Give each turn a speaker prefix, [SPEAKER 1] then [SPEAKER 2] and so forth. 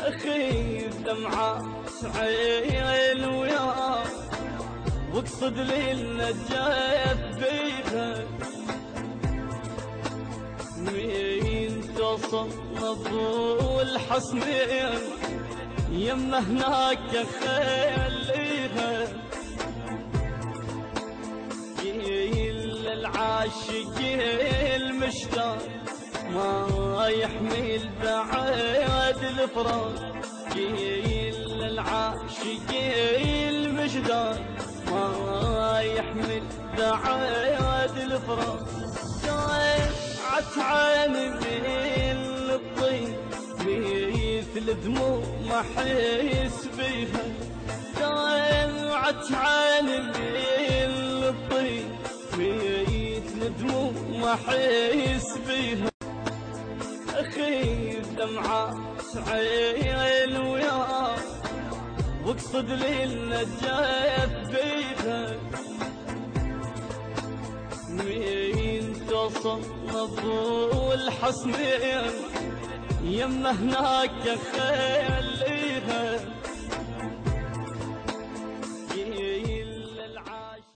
[SPEAKER 1] اخي دمعة عين وياه واقصد لي النجاة بيها. مين توصل ابو الحسنين يمه هناك خليها. كل العاشق المشتاق ما يحمل بعد الفراق. كل العاشق المشتاق ما يحمل بعد الفراق. دمعت عين من الطين مثل دموع ما احس بيها. دمعت عين من الطين مثل دموع ما احس بيها. اخي دمعة عين وياه واقصد لي النجاة بيها. مين توصل ابو الحسنين يمه هناك خير